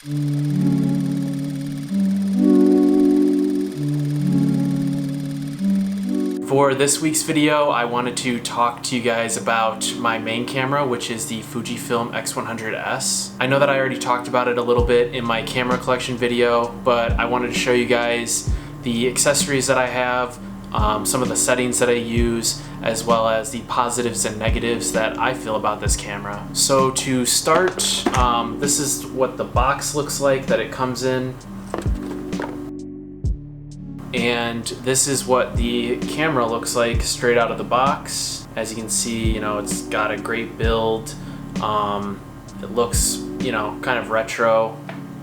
For this week's video, I wanted to talk to you guys about my main camera, which is the Fujifilm X100S. I know that I already talked about it a little bit in my camera collection video, but I wanted to show you guys the accessories that I have, some of the settings that I use, as well as the positives and negatives that I feel about this camera. So to start, this is what the box looks like that it comes in. And this is what the camera looks like straight out of the box. As you can see, you know, it's got a great build. It looks, you know, kind of retro.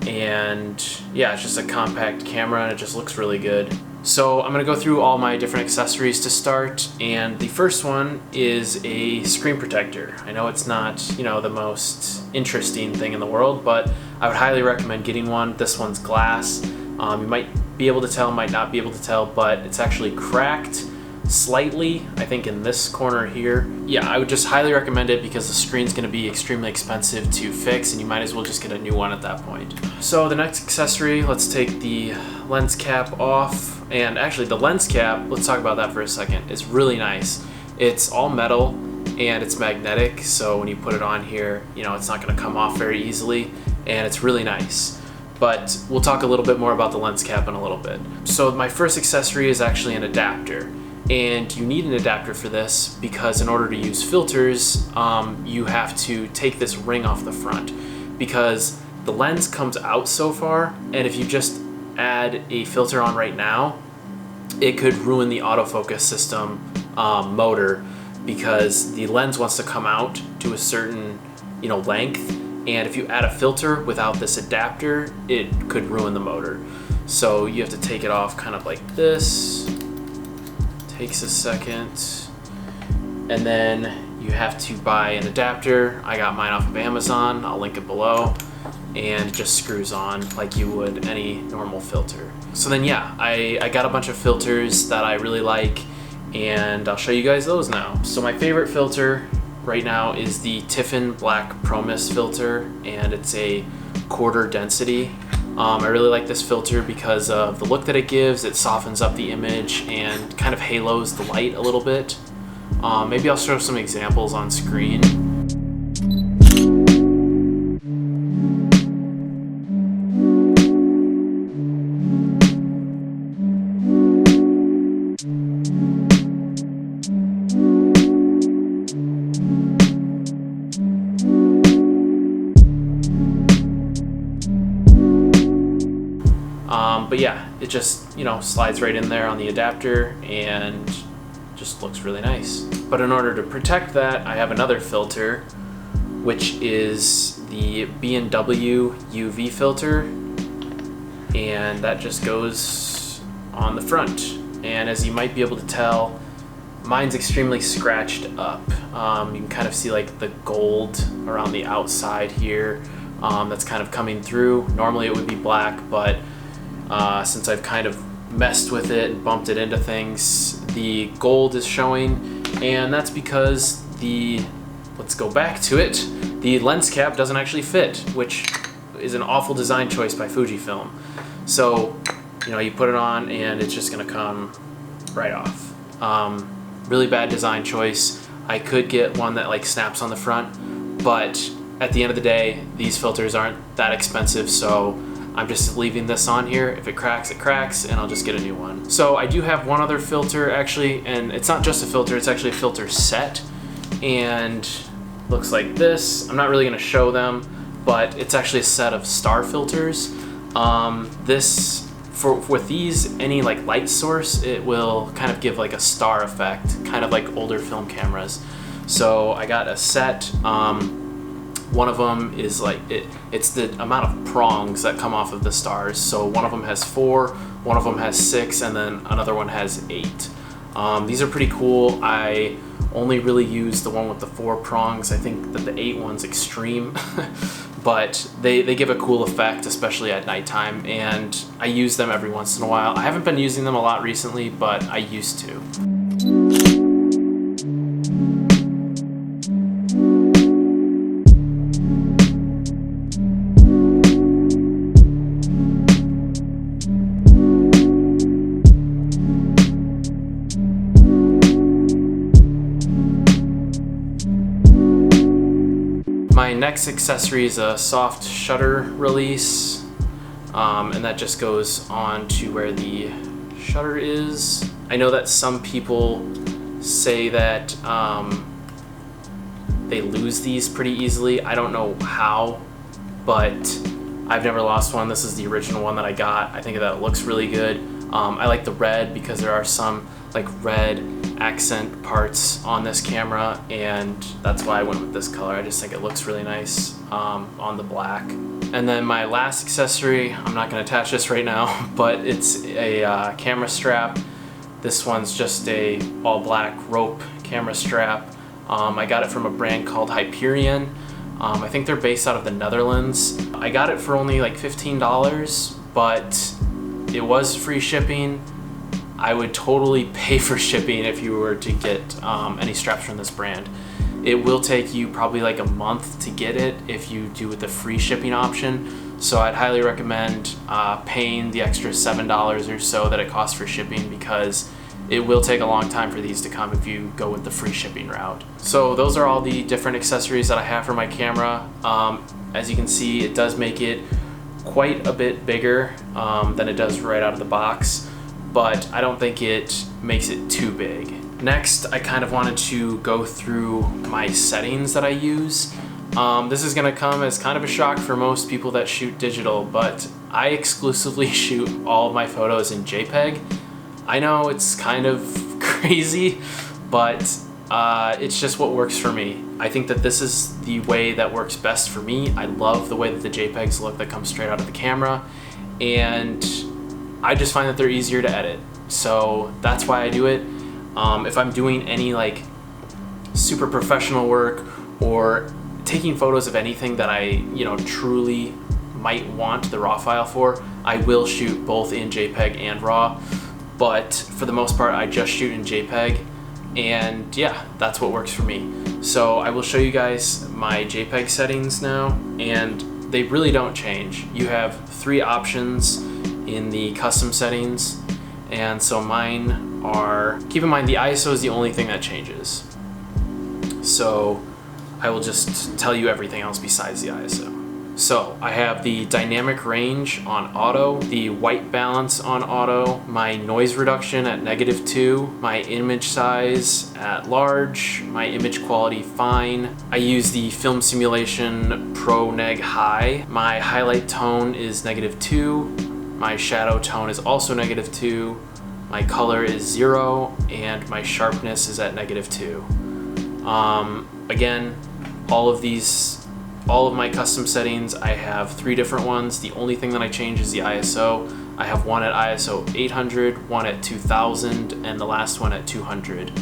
And yeah, it's just a compact camera and it just looks really good. So I'm gonna go through all my different accessories to start. And the first one is a screen protector. I know it's not, you know, the most interesting thing in the world, but I would highly recommend getting one. This one's glass. You might be able to tell, might not be able to tell, but it's actually cracked slightly, I think in this corner here. Yeah, I would just highly recommend it because the screen's gonna be extremely expensive to fix and you might as well just get a new one at that point. So the next accessory, let's take the lens cap off. And actually the lens cap, let's talk about that for a second. It's really nice. It's all metal and it's magnetic, so when you put it on here, you know, it's not gonna come off very easily, and it's really nice. But we'll talk a little bit more about the lens cap in a little bit. So my first accessory is actually an adapter. And you need an adapter for this because in order to use filters, you have to take this ring off the front because the lens comes out so far, and if you just add a filter on right now, it could ruin the autofocus system motor because the lens wants to come out to a certain, you know, length. And if you add a filter without this adapter, it could ruin the motor. So you have to take it off kind of like this. Takes a second. And then you have to buy an adapter. I got mine off of Amazon. I'll link it below. And it just screws on like you would any normal filter. So then yeah, I got a bunch of filters that I really like, and I'll show you guys those now. So my favorite filter right now is the Tiffen Black Pro Mist filter, and it's a quarter density. I really like this filter because of the look that it gives. It softens up the image and kind of halos the light a little bit. Maybe I'll show some examples on screen. But yeah, it just, you know, slides right in there on the adapter and just looks really nice. But in order to protect that, I have another filter, which is the B+W UV filter, and that just goes on the front. And as you might be able to tell, mine's extremely scratched up. You can kind of see like the gold around the outside here that's kind of coming through. Normally it would be black, but since I've kind of messed with it and bumped it into things, the gold is showing, and that's because let's go back to it, the lens cap doesn't actually fit, which is an awful design choice by Fujifilm. So, you know, you put it on and it's just gonna come right off. Really bad design choice. I could get one that like snaps on the front, but at the end of the day, these filters aren't that expensive, so I'm just leaving this on here. If it cracks, it cracks, and I'll just get a new one. So I do have one other filter actually, and it's not just a filter, it's actually a filter set, and looks like this. I'm not really gonna show them, but it's actually a set of star filters. With these, any like light source, it will kind of give like a star effect, kind of like older film cameras. So I got a set. One of them is like, it's the amount of prongs that come off of the stars. So one of them has 4, one of them has 6, and then another one has 8. These are pretty cool. I only really use the one with the 4 prongs. I think that the 8 one's extreme, but they give a cool effect, especially at nighttime, and I use them every once in a while. I haven't been using them a lot recently, but I used to. next accessory is a soft shutter release, and that just goes on to where the shutter is. I know that some people say that they lose these pretty easily. I don't know how, but I've never lost one. This is the original one that I got. I think that it looks really good. I like the red because there are some like red accent parts on this camera, and that's why I went with this color. I just think it looks really nice on the black. And then my last accessory, I'm not going to attach this right now, but it's a camera strap. This one's just a all black rope camera strap. I got it from a brand called Hyperion. I think they're based out of the Netherlands. I got it for only like $15, but it was free shipping. I would totally pay for shipping if you were to get any straps from this brand. It will take you probably like a month to get it if you do with the free shipping option. So I'd highly recommend paying the extra $7 or so that it costs for shipping, because it will take a long time for these to come if you go with the free shipping route. So those are all the different accessories that I have for my camera. As you can see, it does make it quite a bit bigger than it does right out of the box, but I don't think it makes it too big. Next, I kind of wanted to go through my settings that I use. This is gonna come as kind of a shock for most people that shoot digital, but I exclusively shoot all of my photos in JPEG. I know it's kind of crazy, but it's just what works for me. I think that this is the way that works best for me. I love the way that the JPEGs look that come straight out of the camera, and I just find that they're easier to edit. So that's why I do it. If I'm doing any like super professional work or taking photos of anything that I, truly might want the RAW file for, I will shoot both in JPEG and RAW. But for the most part, I just shoot in JPEG, and yeah, that's what works for me. So I will show you guys my JPEG settings now, and they really don't change. You have 3 options in the custom settings, and so mine are, keep in mind the ISO is the only thing that changes. So I will just tell you everything else besides the ISO. So I have the dynamic range on auto, the white balance on auto, my noise reduction at -2, my image size at large, my image quality fine. I use the film simulation pro neg high. My highlight tone is -2. My shadow tone is also -2. My color is 0, and my sharpness is at -2. Again, all of my custom settings, I have 3 different ones. The only thing that I change is the ISO. I have one at ISO 800, one at 2000, and the last one at 200.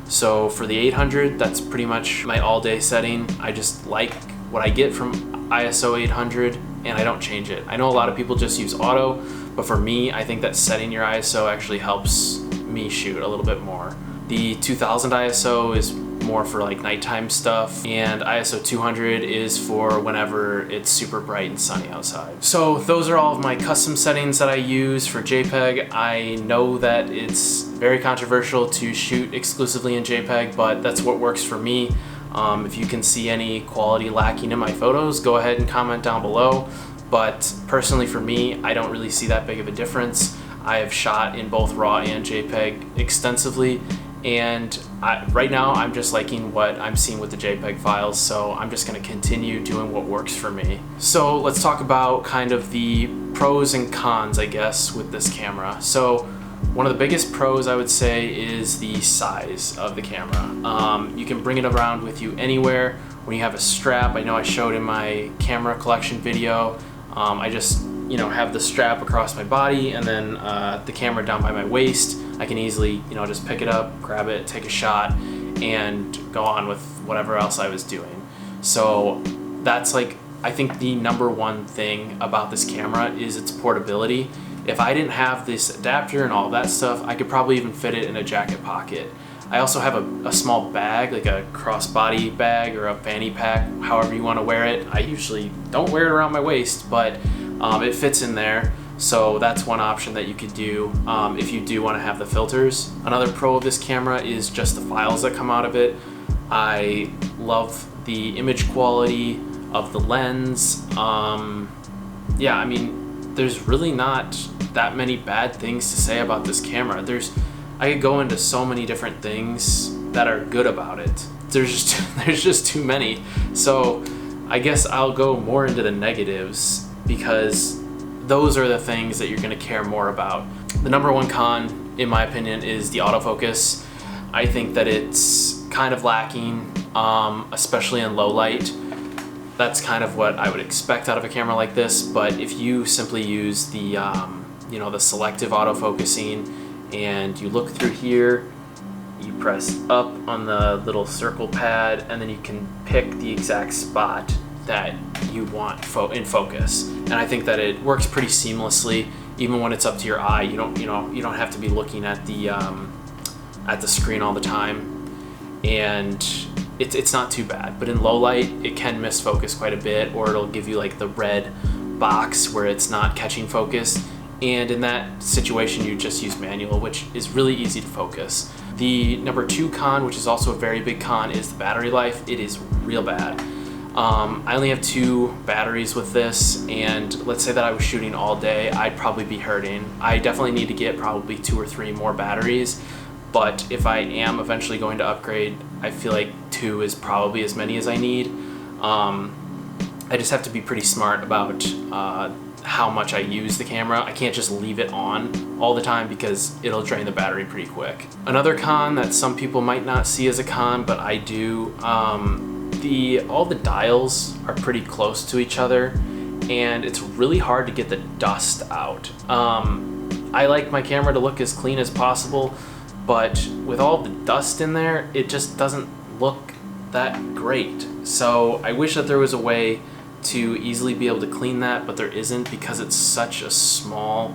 So for the 800, that's pretty much my all-day setting. I just like what I get from ISO 800, and I don't change it. I know a lot of people just use auto, but for me, I think that setting your ISO actually helps me shoot a little bit more. The 2000 ISO is more for like nighttime stuff, and ISO 200 is for whenever it's super bright and sunny outside. So those are all of my custom settings that I use for JPEG. I know that it's very controversial to shoot exclusively in JPEG, but that's what works for me. If you can see any quality lacking in my photos, go ahead and comment down below. But personally for me, I don't really see that big of a difference. I have shot in both RAW and JPEG extensively, and right now I'm just liking what I'm seeing with the JPEG files, so I'm just going to continue doing what works for me. So let's talk about kind of the pros and cons, I guess, with this camera. So one of the biggest pros I would say is the size of the camera. You can bring it around with you anywhere. When you have a strap, I know I showed in my camera collection video, I just have the strap across my body, and then the camera down by my waist. I can easily, just pick it up, grab it, take a shot, and go on with whatever else I was doing. So that's like, I think the #1 thing about this camera is its portability. If I didn't have this adapter and all that stuff, I could probably even fit it in a jacket pocket. I also have a small bag, like a crossbody bag or a fanny pack, however you want to wear it. I usually don't wear it around my waist, but it fits in there. So that's one option that you could do if you do want to have the filters. Another pro of this camera is just the files that come out of it. I love the image quality. of the lens. Yeah, I mean, there's really not that many bad things to say about this camera. I could go into so many different things that are good about it. There's just too many. So I guess I'll go more into the negatives, because those are the things that you're gonna care more about. The number one con, in my opinion, is the autofocus. I think that it's kind of lacking, especially in low light. That's kind of what I would expect out of a camera like this, but if you simply use the, you know, the selective autofocusing, and you look through here, you press up on the little circle pad, and then you can pick the exact spot that you want in focus. And I think that it works pretty seamlessly, even when it's up to your eye. You don't have to be looking at the screen all the time, and it's not too bad. But in low light, it can miss focus quite a bit, or it'll give you like the red box where it's not catching focus. And in that situation, you just use manual, which is really easy to focus. The number two con, which is also a very big con, is the battery life. It is real bad. I only have 2 batteries with this, and let's say that I was shooting all day, I'd probably be hurting. I definitely need to get probably 2 or 3 more batteries, but if I am eventually going to upgrade, I feel like 2 is probably as many as I need. I just have to be pretty smart about how much I use the camera. I can't just leave it on all the time, because it'll drain the battery pretty quick. Another con that some people might not see as a con, but I do, all the dials are pretty close to each other, and it's really hard to get the dust out. I like my camera to look as clean as possible, but with all the dust in there, it just doesn't look that great. So I wish that there was a way to easily be able to clean that, but there isn't, because it's such a small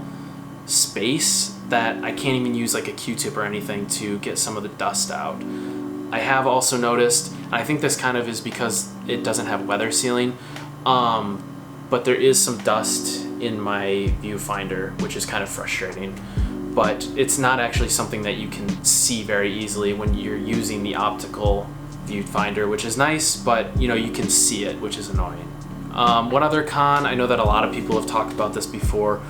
space that I can't even use like a Q-tip or anything to get some of the dust out. I have also noticed, and I think this kind of is because it doesn't have weather sealing, but there is some dust in my viewfinder, which is kind of frustrating. But it's not actually something that you can see very easily when you're using the optical viewfinder, which is nice, but you know, you can see it, which is annoying. One other con, I know that a lot of people have talked about this before,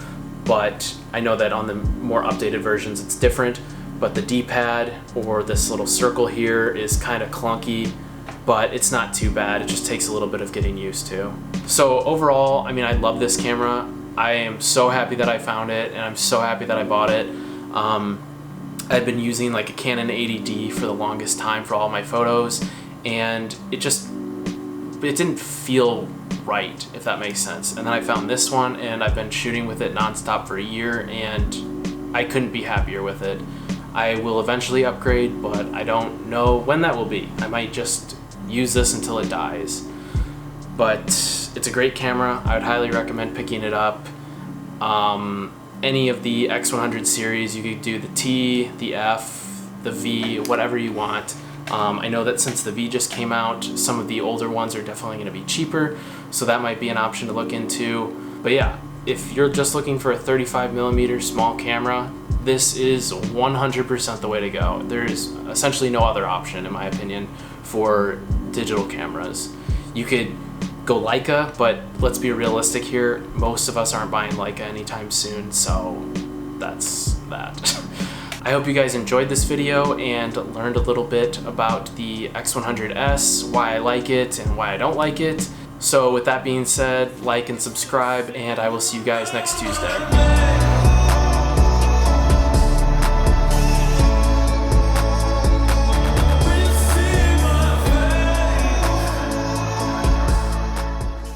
but I know that on the more updated versions it's different, but the D-pad, or this little circle here, is kind of clunky, but it's not too bad. It just takes a little bit of getting used to. So overall, I mean, I love this camera. I am so happy that I found it, and I'm so happy that I bought it. I've been using like a Canon 80D for the longest time for all my photos, and it didn't feel right, if that makes sense. And then I found this one, and I've been shooting with it nonstop for a year, and I couldn't be happier with it. I will eventually upgrade, but I don't know when that will be. I might just use this until it dies. But it's a great camera. I would highly recommend picking it up. Any of the X100 series, you could do the T, the F, the V, whatever you want. I know that since the V just came out, some of the older ones are definitely going to be cheaper, so that might be an option to look into. But yeah, if you're just looking for a 35mm small camera, this is 100% the way to go. There's essentially no other option, in my opinion, for digital cameras. You could go Leica, but let's be realistic here. Most of us aren't buying Leica anytime soon, so that's that. I hope you guys enjoyed this video and learned a little bit about the X100S, why I like it and why I don't like it. So with that being said, like and subscribe, and I will see you guys next Tuesday.